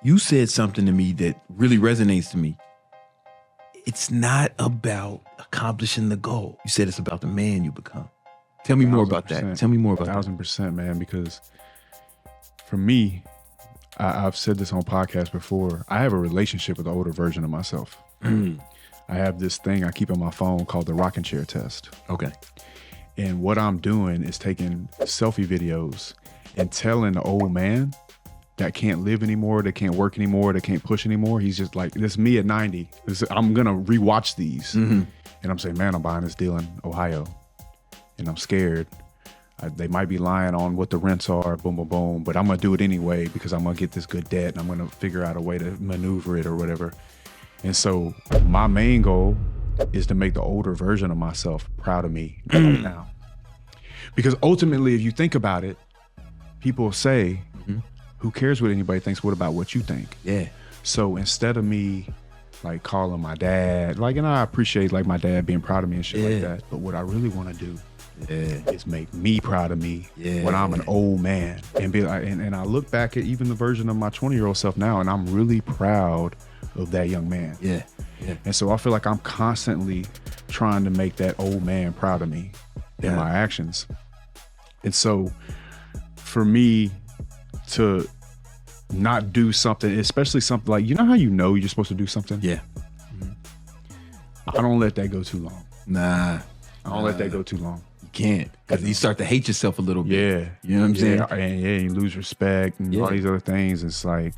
you said something to me that really resonates to me. It's not about accomplishing the goal. You said it's about the man you become. Tell me more about that. Tell me more about 1,000%, man, because for me, I've said this on podcasts before, I have a relationship with the older version of myself. I have this thing I keep on my phone called the rocking chair test. Okay. And what I'm doing is taking selfie videos and telling the old man that can't live anymore, that can't work anymore, that can't push anymore. He's just like, this is me at 90. I'm going to rewatch these. And I'm saying, man, I'm buying this deal in Ohio and I'm scared. They might be lying on what the rents are, boom, boom, boom, but I'm going to do it anyway because I'm going to get this good debt and I'm going to figure out a way to maneuver it or whatever. And so my main goal is to make the older version of myself proud of me right now. Because ultimately, if you think about it, people say, who cares what anybody thinks? What about what you think? Yeah. So instead of me like calling my dad, like, and I appreciate like my dad being proud of me and shit like that. But what I really want to do is make me proud of me when I'm an old man and be like, and I look back at even the version of my 20-year-old self now, and I'm really proud of that young man. Yeah. And so I feel like I'm constantly trying to make that old man proud of me in my actions. And so for me to not do something, especially something like, you know how you're supposed to do something? Yeah. I don't let that go too long. Nah. I don't let that go too long. You can't, because you start to hate yourself a little bit. Yeah. You know what I'm saying? And you lose respect and all these other things. It's like,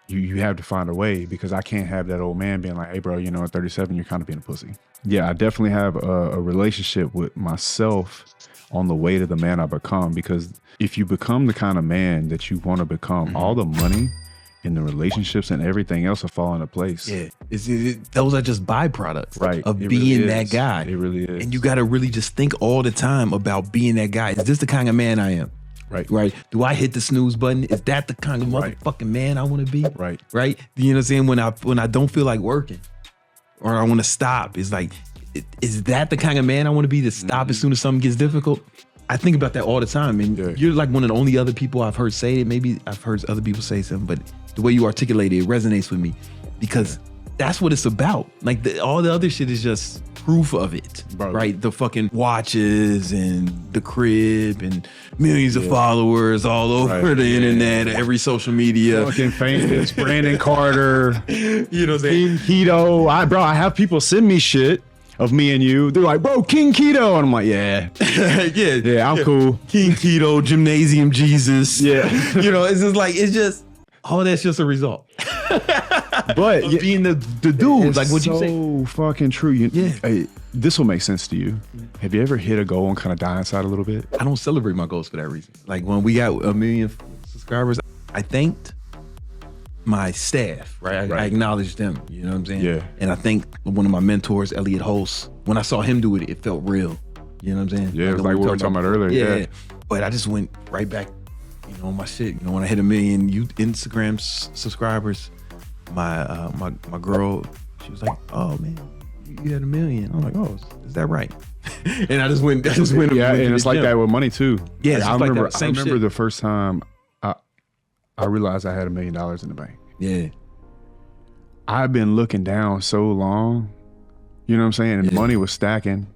you have to find a way, because I can't have that old man being like, hey bro, you know, at 37, you're kind of being a pussy. Yeah, I definitely have a relationship with myself on the way to the man I become, because if you become the kind of man that you want to become, all the money and the relationships and everything else will fall into place. Yeah, those are just byproducts of being really that guy. It really is. And you got to really just think all the time about being that guy. Is this the kind of man I am? Right. Do I hit the snooze button? Is that the kind of motherfucking man I want to be? Right. You know what I'm saying? When I don't feel like working or I want to stop, it's like, is that the kind of man I want to be, to stop as soon as something gets difficult? I think about that all the time. And you're like one of the only other people I've heard say it. Maybe I've heard other people say something, but the way you articulate it resonates with me, because that's what it's about. Like all the other shit is just proof of it, right? The fucking watches and the crib and millions of followers all over the internet, every social media. Fucking famous Brandon Carter, you know what I'm saying? King Keto. I have people send me shit of me and you. They're like, bro, King Keto. And I'm like, yeah, I'm cool. King Keto, Gymnasium Jesus. Yeah. You know, it's just like, all that's just a result. But being the dude, like what you say. So fucking true. Hey, this will make sense to you. Have you ever hit a goal and kind of die inside a little bit? I don't celebrate my goals for that reason. Like when we got 1 million subscribers, I thanked my staff, right? I acknowledged them, you know what I'm saying? Yeah. And I think one of my mentors, Elliot Holst, when I saw him do it, it felt real. You know what I'm saying? Yeah, like we were talking about earlier. Yeah. But I just went right back, you know, on my shit. You know, when I hit 1 million Instagram subscribers, my girl, she was like, "Oh man, you had 1 million." I'm like, "Oh, is that right?" And I just went. Yeah, and it's like that with money too. Yeah, like, I remember the first time I realized I had $1 million in the bank. Yeah, I've been looking down so long, you know what I'm saying, and the money was stacking,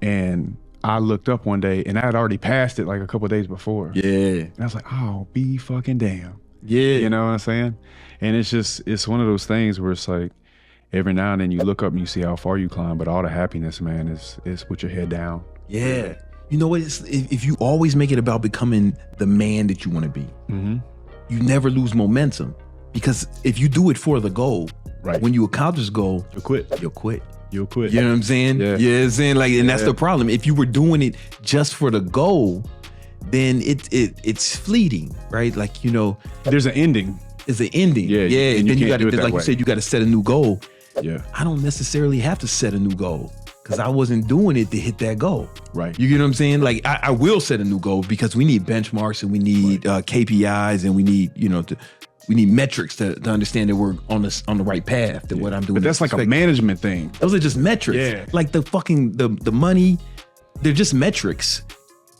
and I looked up one day and I had already passed it like a couple of days before. Yeah, and I was like, "Oh, be fucking damn." Yeah, you know what I'm saying? And it's one of those things where it's like every now and then you look up and you see how far you climb, but all the happiness, man, is with your head down. Yeah. You know what? If you always make it about becoming the man that you want to be, you never lose momentum. Because if you do it for the goal, when you accomplish the goal, you'll quit. You know what I'm saying? Yeah. You know what I'm saying? Like, and that's the problem. If you were doing it just for the goal, then it's fleeting, right? Like, you know, there's an ending. It's an ending. Yeah. And then you got to, like you said, you got to set a new goal. Yeah. I don't necessarily have to set a new goal, because I wasn't doing it to hit that goal. Right. You get what I'm saying? Like I will set a new goal, because we need benchmarks and we need KPIs, and we need, you know, we need metrics to understand that we're on the right path, that what I'm doing. But that's like a management thing. Those are just metrics. Yeah. Like the money, they're just metrics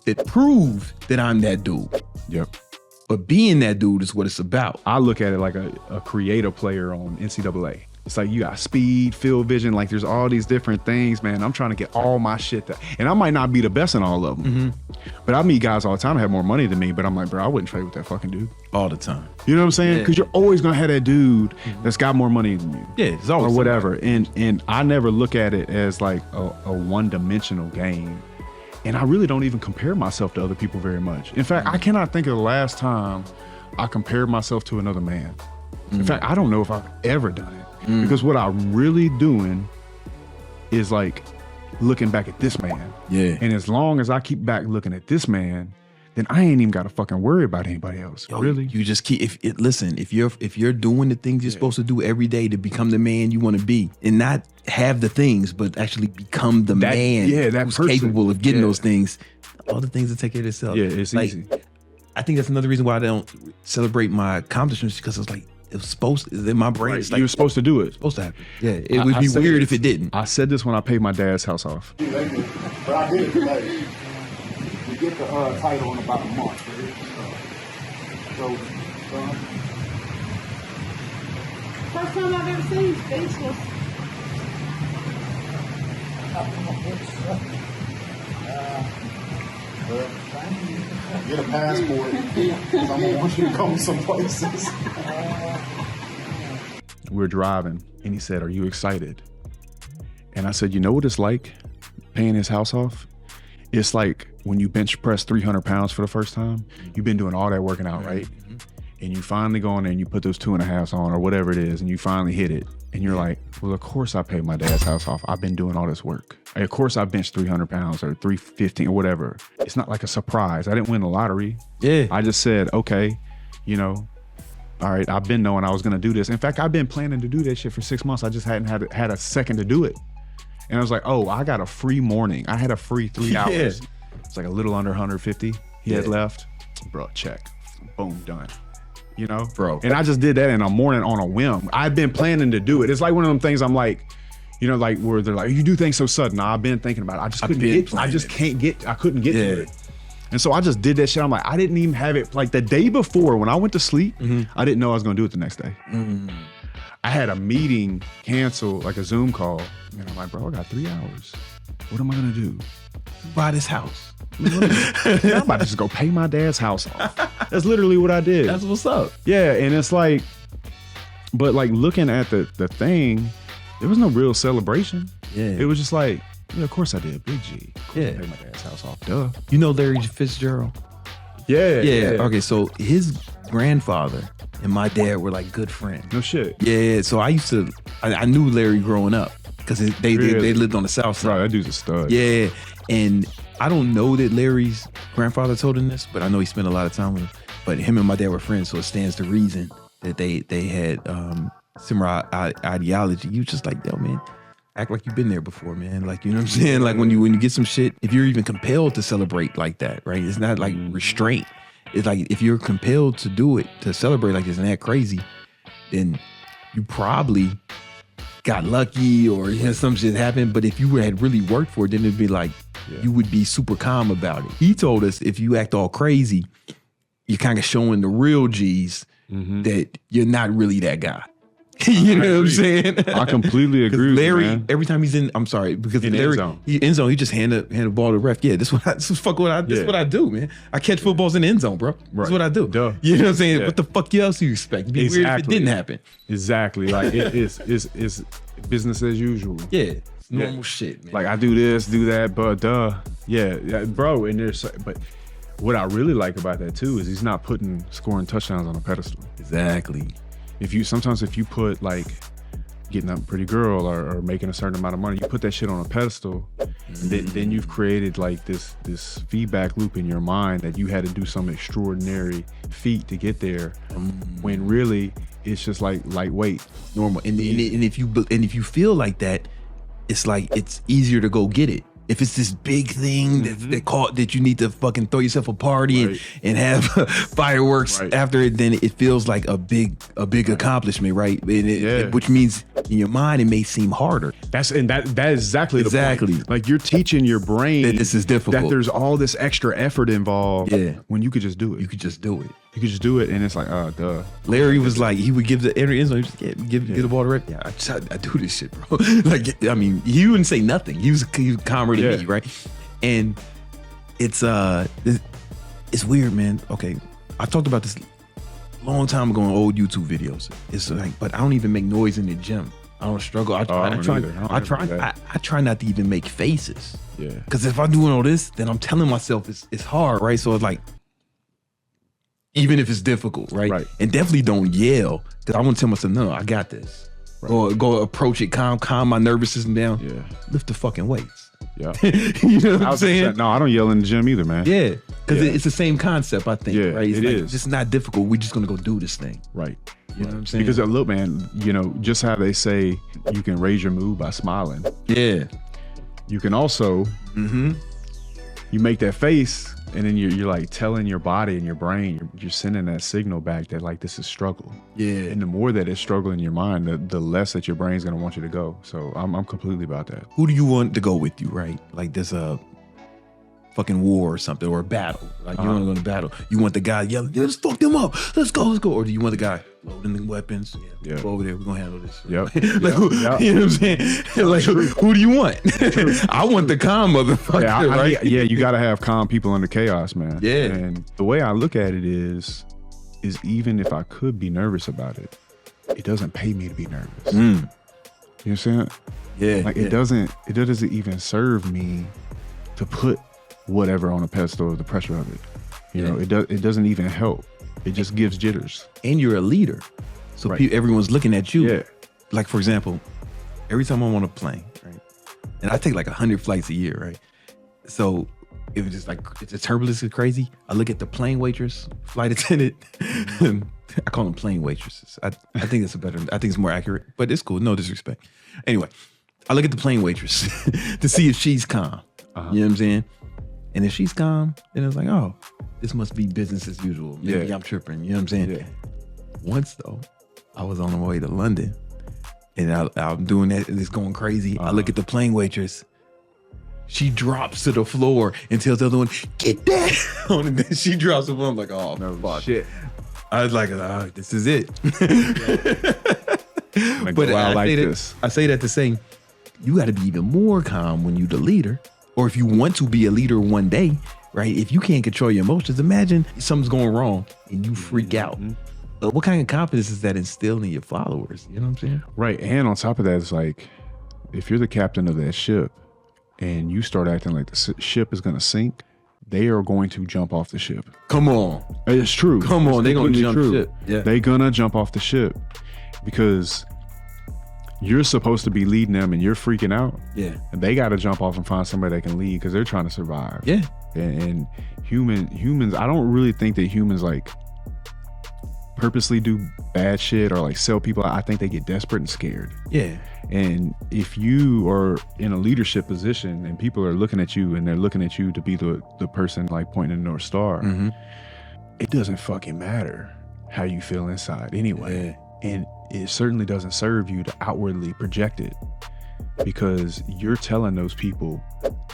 that prove that I'm that dude. Yep. But being that dude is what it's about. I look at it like a creative player on NCAA. It's like you got speed, field vision, like there's all these different things, man. I'm trying to get all my shit and I might not be the best in all of them. But I meet guys all the time that have more money than me, but I'm like, bro, I wouldn't trade with that fucking dude. All the time. You know what I'm saying? Because you're always gonna have that dude that's got more money than you. Yeah, it's always or whatever. somebody. And I never look at it as like a one-dimensional game. And I really don't even compare myself to other people very much. In fact, I cannot think of the last time I compared myself to another man. In fact, I don't know if I've ever done it. Because what I'm really doing is like looking back at this man. Yeah. And as long as I keep back looking at this man, then I ain't even got to fucking worry about anybody else. Yo, really? You just keep listen, if you're doing the things you're supposed to do every day to become the man you want to be, and not have the things, but actually become the man who's capable of getting those things, all the things that take care of themselves. Yeah, it's easy. I think that's another reason why I don't celebrate my accomplishments, because it's like it was supposed to, in my brain. Right. It's like You were supposed to do it. supposed to happen. Yeah, it would be weird if it didn't. I said this when I paid my dad's house off. But I did it today. You get the title in about a month. So, First time I've ever seen you speechless. get a passport. 'Cause I'm gonna want you to come some places. We're driving and he said, "Are you excited?" And I said, "You know what it's like paying his house off? It's like when you bench press 300 pounds for the first time. You've been doing all that working out, right? And you finally go in there and you put those 2.5s on or whatever it is, and you finally hit it. And you're like, well, of course I paid my dad's house off. I've been doing all this work. Of course I benched 300 pounds or 315 or whatever. It's not like a surprise. I didn't win the lottery. Yeah. I just said, okay, you know, all right, I've been knowing I was gonna do this. In fact, I've been planning to do that shit for 6 months. I just hadn't had a second to do it. And I was like, oh, I got a free morning. I had a free 3 hours. It's like a little under 150 he had left. Bro, check. Boom, done. You know? Bro. And I just did that in a morning on a whim. I've been planning to do it. It's like one of them things I'm like, you know, like where they're like, you do things so sudden. Nah, I've been thinking about it. I just couldn't get to it. And so I just did that shit. I'm like, I didn't even have it. Like the day before when I went to sleep, I didn't know I was gonna do it the next day. I had a meeting canceled, like a Zoom call. And I'm like, bro, I got 3 hours. What am I gonna do? Buy this house. I'm about to just go pay my dad's house off. That's literally what I did. That's what's up. Yeah, and it's like, but like looking at the thing, there was no real celebration. Yeah. It was just like, yeah, of course I did. Big G. Of course I Yeah. paid my dad's house off. Duh. You know Larry Fitzgerald? Yeah. Yeah. Okay, so his grandfather and my dad were like good friends. No shit. Yeah, so I knew Larry growing up because they lived on the south side. Right, that dude's a stud. Yeah, and I don't know that Larry's grandfather told him this, but I know he spent a lot of time with him. But him and my dad were friends, so it stands to reason that they had similar ideology. You just like, yo, man, act like you've been there before, man. Like, you know what I'm saying? Like when you get some shit, if you're even compelled to celebrate like that, right? It's not like restraint. It's like if you're compelled to do it, to celebrate like this and act crazy, then you probably got lucky or some shit happened. But if you had really worked for it, then it'd be like, you would be super calm about it. He told us if you act all crazy, you're kind of showing the real G's that you're not really that guy. You know what I'm saying? I completely agree with Larry, you, man. every time he's in, I'm sorry, because In Larry, end zone. end zone, he just hand the ball to the ref. Yeah, this is what I do, man. I catch footballs in the end zone, bro. That's what I do. Duh. You know what I'm saying? Yeah. What the fuck else do you expect? It'd be weird if it didn't happen. Exactly. Like it's business as usual. Yeah, it's normal shit, man. Like I do this, do that, but yeah, bro. And but what I really like about that too is he's not putting scoring touchdowns on a pedestal. Exactly. If you put like getting a pretty girl or making a certain amount of money, you put that shit on a pedestal, then you've created like this feedback loop in your mind that you had to do some extraordinary feat to get there, when really it's just like lightweight, Normal. And if you feel like that, it's like it's easier to go get it. If it's this big thing that you need to fucking throw yourself a party and have fireworks after it, then it feels like a big accomplishment, right? And which means in your mind, it may seem harder. That is exactly the point. Like you're teaching your brain that this is difficult. That there's all this extra effort involved. Yeah. When you could just do it. You could just do it. You could just do it, and it's like, oh, duh. Larry was like, he would give the every end zone, give the ball to Rick. Yeah, I do this shit, bro. Like, I mean, he wouldn't say nothing. He was calmer than me, right? And it's weird, man. Okay, I talked about this long time ago in old YouTube videos. It's like, but I don't even make noise in the gym. I don't struggle. I try not to even make faces. Yeah. Because if I'm doing all this, then I'm telling myself it's hard, right? So it's like, even if it's difficult, right? Right. And definitely don't yell, because I want to tell myself, no, I got this. Right. Go approach it, calm my nervous system down. Yeah. Lift the fucking weights. Yeah. You know what I'm saying? No, I don't yell in the gym either, man. Yeah. Because it's the same concept, I think. Yeah, right? It's it like, is. It's not difficult. We're just going to go do this thing. Right. You know what I'm saying? Because look, man, you know, just how they say you can raise your mood by smiling. Yeah. You can also, you make that face, and then you're like telling your body and your brain, you're sending that signal back that like this is struggle. Yeah. And the more that it's struggle in your mind, the less that your brain's gonna want you to go. So I'm completely about that. Who do you want to go with you, right? Like there's a fucking war or something, or a battle. Like you want to go to battle. You want the guy yelling, let's fuck them up. Let's go. Or do you want the guy loading the weapons? Yeah. Go over there. We're going to handle this. Yep. You know what I'm saying? Like, who do you want? I want the calm motherfucker, right? You got to have calm people under chaos, man. Yeah. And the way I look at it is even if I could be nervous about it, it doesn't pay me to be nervous. You know what I'm saying? Yeah. Like it doesn't even serve me to put whatever on a pedestal, the pressure of it. You know, it doesn't even help. It just gives jitters. And you're a leader. So everyone's looking at you. Yeah. Like, for example, every time I'm on a plane, right? And I take like 100 flights a year, right? So if it's just like, if the turbulence is crazy, I look at the plane waitress, flight attendant. I call them plane waitresses. I think it's I think it's more accurate, but it's cool. No disrespect. Anyway, I look at the plane waitress to see if she's calm. You know what I'm saying? And if she's calm, then it's like, oh, this must be business as usual. Maybe I'm tripping. You know what I'm saying? Yeah. Once though, I was on the way to London, and I'm doing that, and it's going crazy. I look at the plane waitress. She drops to the floor and tells the other one, "Get down!" And then she drops the floor. I'm like, oh no, fuck. Shit. I was like, oh, this is it. But I say that to say, you got to be even more calm when you're the leader. Or if you want to be a leader one day, right? If you can't control your emotions, imagine something's going wrong and you freak out. What kind of confidence is that instilling in your followers? You know what I'm saying? Right. And on top of that, it's like, if you're the captain of that ship and you start acting like the ship is going to sink, they are going to jump off the ship. Come on. It's true. Come on. They're going to jump the ship. Yeah. They're going to jump off the ship because you're supposed to be leading them and you're freaking out. Yeah. And they got to jump off and find somebody that can lead because they're trying to survive. Yeah. And humans, I don't really think that humans like purposely do bad shit or like sell people. I think they get desperate and scared. Yeah. And if you are in a leadership position and people are looking at you and they're looking at you to be the person like pointing the North Star, it doesn't fucking matter how you feel inside anyway. Yeah. And it certainly doesn't serve you to outwardly project it because you're telling those people,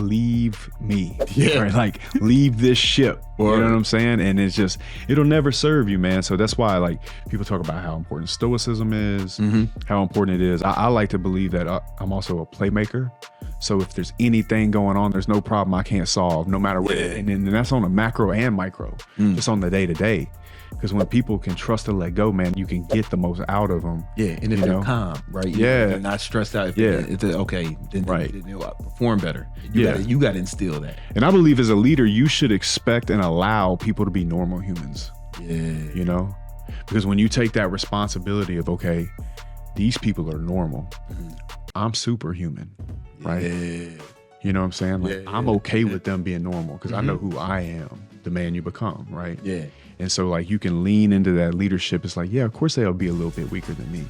leave me. Yeah. Right? Like, leave this ship. You know what I'm saying? And it's just, it'll never serve you, man. So that's why, like, people talk about how important stoicism is, how important it is. I like to believe that I'm also a playmaker. So if there's anything going on, there's no problem I can't solve, no matter what. And that's on a macro and micro, just on the day to day. Because when people can trust to let go, man, you can get the most out of them. Yeah, and if they're calm, right? Yeah. They're not stressed out. If they're okay, then they'll perform better. You got to instill that. And I believe as a leader, you should expect and allow people to be normal humans. Yeah. You know? Because when you take that responsibility of, okay, these people are normal. I'm superhuman, right? Yeah. You know what I'm saying? Like, I'm okay with them being normal because I know who I am, the man you become, right? Yeah. And so like you can lean into that leadership. It's like, yeah, of course they'll be a little bit weaker than me.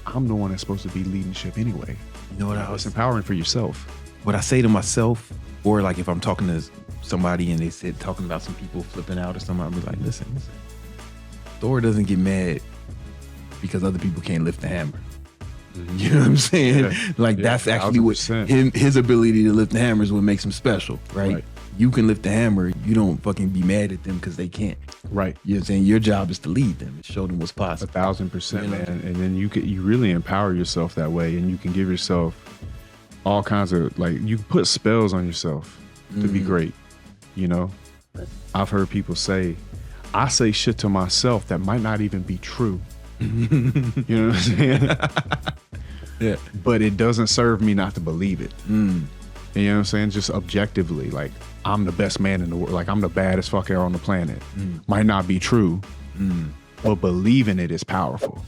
I'm the one that's supposed to be leading ship anyway. You know what It's empowering for yourself. What I say to myself, or like if I'm talking to somebody and they said talking about some people flipping out or something, I'll be like, listen, Thor doesn't get mad because other people can't lift the hammer. You know what I'm saying? Yeah. Like Yeah, that's actually what 1000%. his ability to lift the hammer is what makes him special, right? You can lift the hammer, you don't fucking be mad at them because they can't. Right. You know what I'm saying? Your job is to lead them and show them what's possible. 1,000%, You know? man. And then you really empower yourself that way, and you can give yourself all kinds of, like, you put spells on yourself to be great. You know, I've heard people say, I say shit to myself that might not even be true. You know what I'm saying? Yeah. But it doesn't serve me not to believe it. And you know what I'm saying? Just objectively, like, I'm the best man in the world. Like, I'm the baddest fucker on the planet. Might not be true, but believing it is powerful.